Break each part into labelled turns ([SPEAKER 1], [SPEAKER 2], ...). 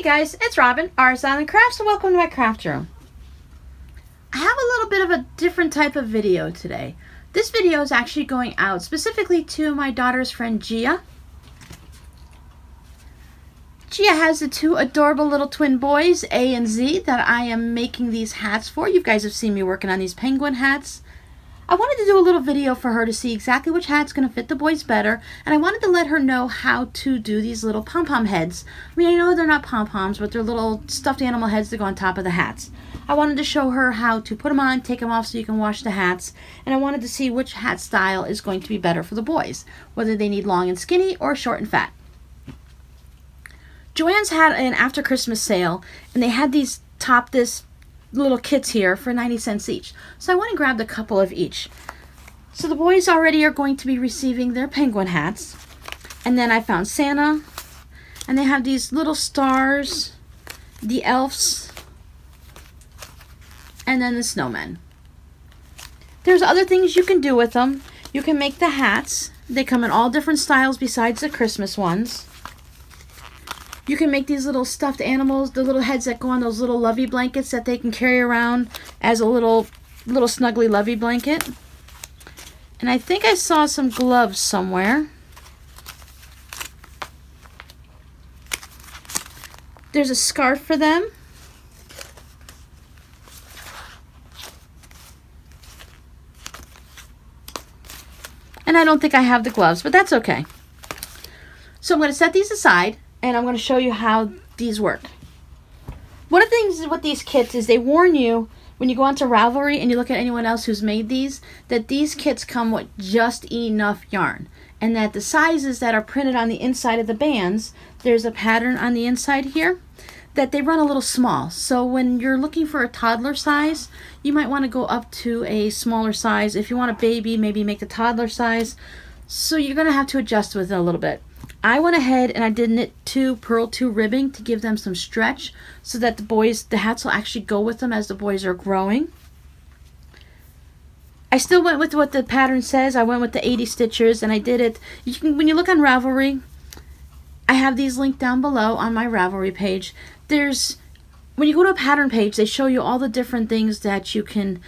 [SPEAKER 1] Hey guys, it's Robin, Art Island Crafts, and welcome to my craft room. I have a little bit of a different type of video today. This video is actually going out specifically to my daughter's friend Gia. Gia has the two adorable little twin boys, A and Z, that I am making these hats for. You guys have seen me working on these penguin hats. I wanted to do a little video for her to see exactly which hat's going to fit the boys better, and I wanted to let her know how to do these little pom-pom heads. I mean, I know they're not pom-poms, but they're little stuffed animal heads that go on top of the hats. I wanted to show her how to put them on, take them off so you can wash the hats, and I wanted to see which hat style is going to be better for the boys, whether they need long and skinny or short and fat. Joann's had an after Christmas sale, and they had these this little kits here for 90 cents each. So I went and grabbed a couple of each. So the boys already are going to be receiving their penguin hats. And then I found Santa, and they have these little stars, the elves, and then the snowmen. There's other things you can do with them. You can make the hats. They come in all different styles besides the Christmas ones. You can make these little stuffed animals, the little heads that go on those little lovey blankets that they can carry around as a little snuggly lovey blanket. And I think I saw some gloves somewhere. There's a scarf for them. And I don't think I have the gloves, but that's okay. So I'm going to set these aside, and I'm going to show you how these work. One of the things with these kits is they warn you when you go onto Ravelry and you look at anyone else who's made these, that these kits come with just enough yarn. And that the sizes that are printed on the inside of the bands, there's a pattern on the inside here, that they run a little small. So when you're looking for a toddler size, you might want to go up to a smaller size. If you want a baby, maybe make the toddler size. So you're going to have to adjust with it a little bit. I went ahead and I did knit 2, purl 2 ribbing to give them some stretch so that the hats will actually go with them as the boys are growing. I still went with what the pattern says. I went with the 80 stitches, and I did it. When you look on Ravelry, I have these linked down below on my Ravelry page. When you go to a pattern page, they show you all the different things that you can.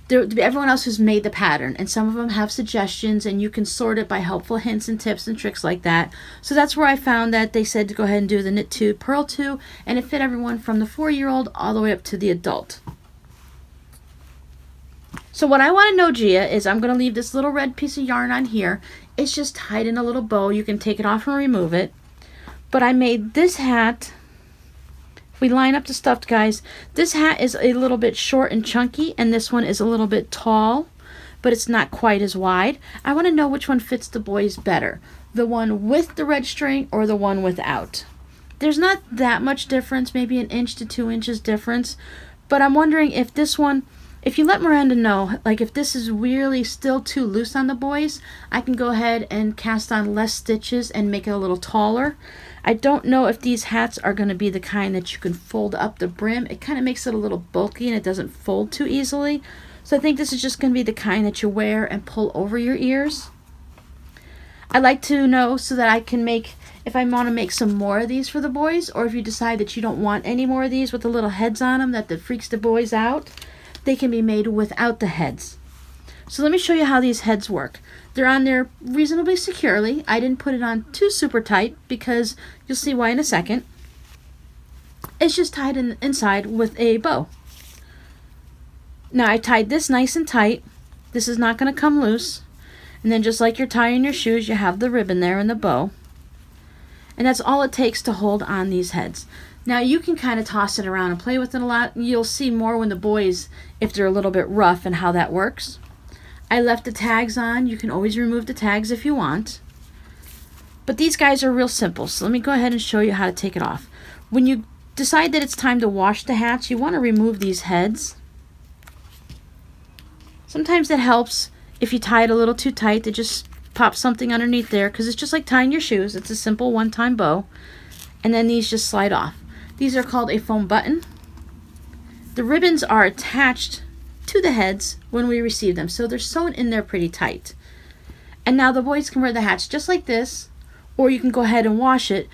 [SPEAKER 1] Everyone else who's made the pattern, and some of them have suggestions, and you can sort it by helpful hints and tips and tricks like that. So that's where I found that they said to go ahead and do the knit 2, purl 2, and it fit everyone from the 4-year-old all the way up to the adult. So what I want to know, Gia, is I'm going to leave this little red piece of yarn on here. It's just tied in a little bow. You can take it off and remove it. But I made this hat. We line up the stuffed guys. This hat is a little bit short and chunky, and this one is a little bit tall, but it's not quite as wide. I want to know which one fits the boys better, the one with the red string or the one without. There's not that much difference, maybe 1 inch to 2 inches difference, but I'm wondering if this one, if you let Miranda know, like if this is really still too loose on the boys, I can go ahead and cast on less stitches and make it a little taller. I don't know if these hats are going to be the kind that you can fold up the brim. It kind of makes it a little bulky and it doesn't fold too easily. So I think this is just going to be the kind that you wear and pull over your ears. I like to know so that I can make, if I want to make some more of these for the boys, or if you decide that you don't want any more of these with the little heads on them that freaks the boys out, they can be made without the heads. So let me show you how these heads work. They're on there reasonably securely. I didn't put it on too super tight because you'll see why in a second. It's just tied inside with a bow. Now I tied this nice and tight. This is not going to come loose. And then just like you're tying your shoes, you have the ribbon there and the bow. And that's all it takes to hold on these heads. Now you can kind of toss it around and play with it a lot. You'll see more when the boys, if they're a little bit rough, and how that works. I left the tags on. You can always remove the tags if you want. But these guys are real simple, so let me go ahead and show you how to take it off. When you decide that it's time to wash the hats, you want to remove these heads. Sometimes it helps if you tie it a little too tight to just pop something underneath there, because it's just like tying your shoes. It's a simple one-time bow. And then these just slide off. These are called a foam button. The ribbons are attached to the heads when we receive them, so they're sewn in there pretty tight. And now the boys can wear the hats just like this, or you can go ahead and wash it.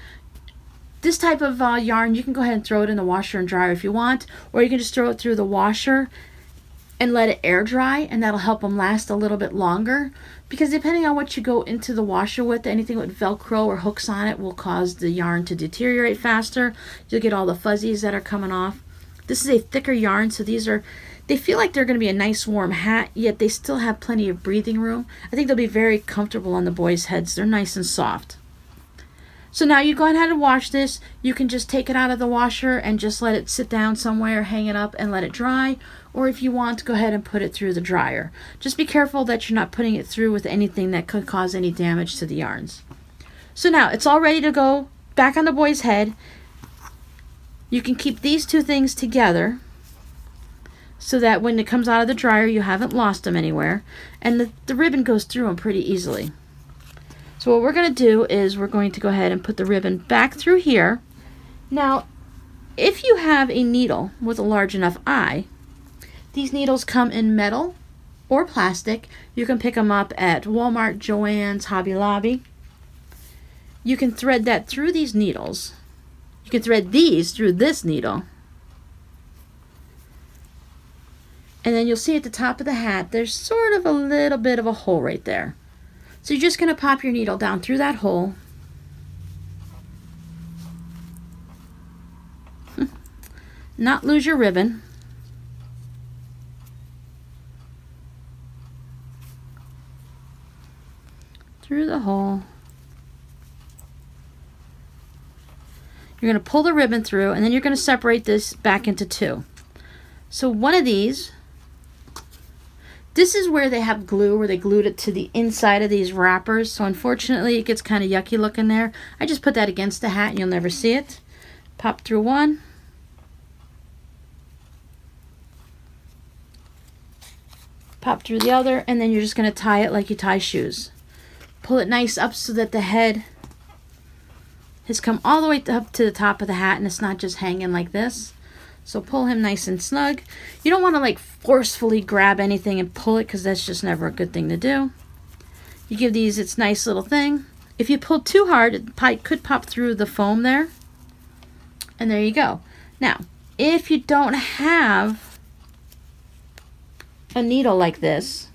[SPEAKER 1] This type of yarn, you can go ahead and throw it in the washer and dryer if you want, or you can just throw it through the washer and let it air dry, and that'll help them last a little bit longer. Because depending on what you go into the washer with, anything with Velcro or hooks on it will cause the yarn to deteriorate faster. You'll get all the fuzzies that are coming off. This is a thicker yarn, so they feel like they're going to be a nice warm hat, yet they still have plenty of breathing room. I think they'll be very comfortable on the boys' heads. They're nice and soft. So now you go ahead and wash this. You can just take it out of the washer and just let it sit down somewhere, hang it up and let it dry. Or if you want, go ahead and put it through the dryer. Just be careful that you're not putting it through with anything that could cause any damage to the yarns. So now it's all ready to go back on the boy's head. You can keep these two things together so that when it comes out of the dryer, you haven't lost them anywhere. And the ribbon goes through them pretty easily. So what we're going to do is we're going to go ahead and put the ribbon back through here. Now, if you have a needle with a large enough eye, these needles come in metal or plastic. You can pick them up at Walmart, Joann's, Hobby Lobby. You can thread that through these needles. You can thread these through this needle. And then you'll see at the top of the hat, there's sort of a little bit of a hole right there. So you're just going to pop your needle down through that hole. Not lose your ribbon. Through the hole. You're going to pull the ribbon through, and then you're going to separate this back into two. So one of these, this is where they have glue, where they glued it to the inside of these wrappers. So unfortunately, it gets kind of yucky looking there. I just put that against the hat and you'll never see it. Pop through one. Pop through the other, and then you're just going to tie it like you tie shoes. Pull it nice up so that the head has come all the way up to the top of the hat and it's not just hanging like this. So pull him nice and snug. You don't want to like forcefully grab anything and pull it, because that's just never a good thing to do. You give these its nice little thing. If you pull too hard, it could pop through the foam there. And there you go. Now, if you don't have a needle like this,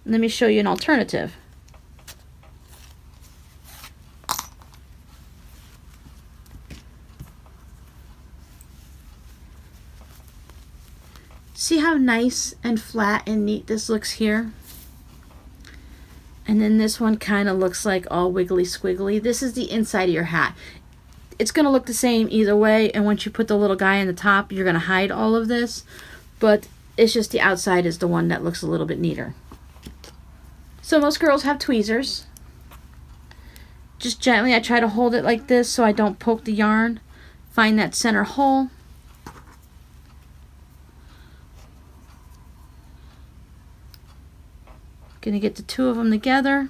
[SPEAKER 1] let me show you an alternative. See how nice and flat and neat this looks here? And then this one kind of looks like all wiggly squiggly. This is the inside of your hat. It's going to look the same either way, and once you put the little guy on the top, you're going to hide all of this, but it's just the outside is the one that looks a little bit neater. So most girls have tweezers. Just gently, I try to hold it like this so I don't poke the yarn. Find that center hole. Gonna get the two of them together.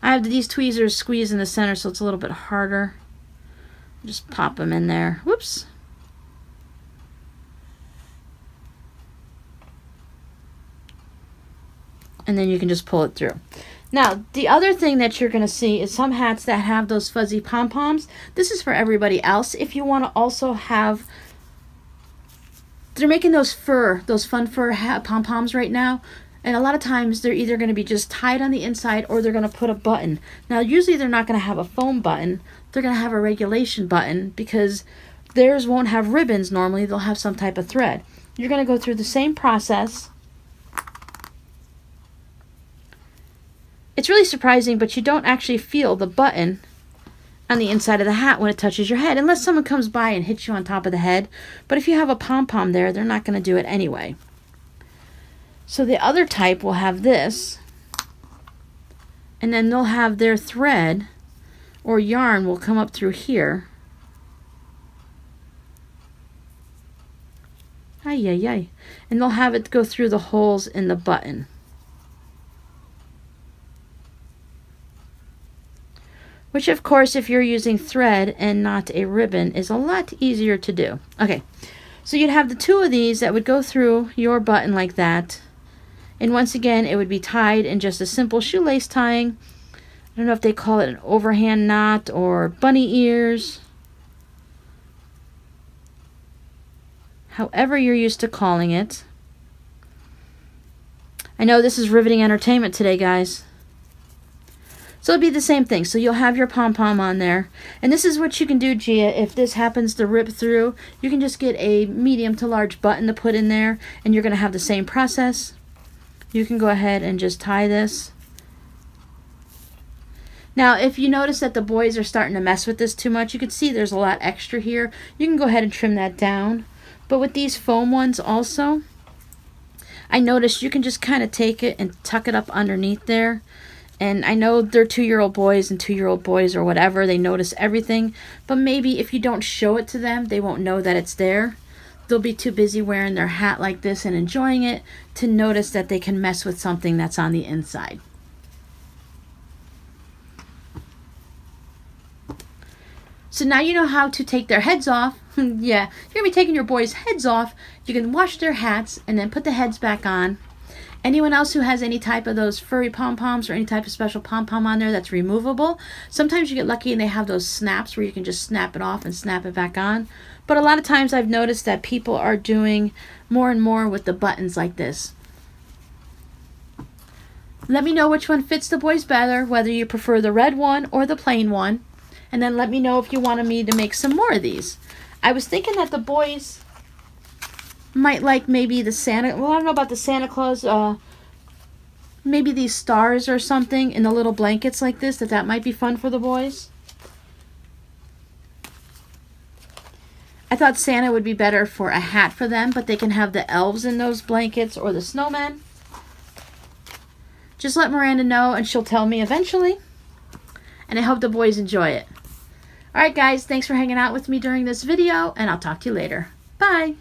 [SPEAKER 1] I have these tweezers squeezed in the center, so it's a little bit harder. Just pop them in there. Whoops. And then you can just pull it through. Now, the other thing that you're going to see is some hats that have those fuzzy pom-poms. This is for everybody else. If you want to also have, they're making those fun fur pom-poms right now. And a lot of times they're either going to be just tied on the inside or they're going to put a button. Now, usually they're not going to have a foam button. They're going to have a regulation button because theirs won't have ribbons normally. They'll have some type of thread. You're going to go through the same process. It's really surprising, but you don't actually feel the button on the inside of the hat when it touches your head, unless someone comes by and hits you on top of the head. But if you have a pom-pom there, they're not going to do it anyway. So the other type will have this, and then they'll have their thread or yarn will come up through here. Ay, ay, ay. And they'll have it go through the holes in the button. Which, of course, if you're using thread and not a ribbon, is a lot easier to do. Okay, so you'd have the two of these that would go through your button like that. And once again, it would be tied in just a simple shoelace tying. I don't know if they call it an overhand knot or bunny ears. However you're used to calling it. I know this is riveting entertainment today, guys. So it'll be the same thing. So you'll have your pom-pom on there. And this is what you can do, Gia. If this happens to rip through, you can just get a medium to large button to put in there, and you're going to have the same process. You can go ahead and just tie this. Now, if you notice that the boys are starting to mess with this too much, you can see there's a lot extra here. You can go ahead and trim that down. But with these foam ones also, I noticed you can just kind of take it and tuck it up underneath there. And I know they're 2-year-old boys and 2-year-old boys or whatever. They notice everything. But maybe if you don't show it to them, they won't know that it's there. They'll be too busy wearing their hat like this and enjoying it to notice that they can mess with something that's on the inside. So now you know how to take their heads off. Yeah, you're going to be taking your boys' heads off. You can wash their hats and then put the heads back on. Anyone else who has any type of those furry pom-poms or any type of special pom-pom on there that's removable, sometimes you get lucky and they have those snaps where you can just snap it off and snap it back on. But a lot of times I've noticed that people are doing more and more with the buttons like this. Let me know which one fits the boys better, whether you prefer the red one or the plain one. And then let me know if you wanted me to make some more of these. I was thinking that the boys might like maybe the Santa, well, I don't know about the Santa Claus, maybe these stars or something in the little blankets like this, that might be fun for the boys. I thought Santa would be better for a hat for them, but they can have the elves in those blankets or the snowmen. Just let Miranda know and she'll tell me eventually. And I hope the boys enjoy it. Alright guys, thanks for hanging out with me during this video, and I'll talk to you later. Bye!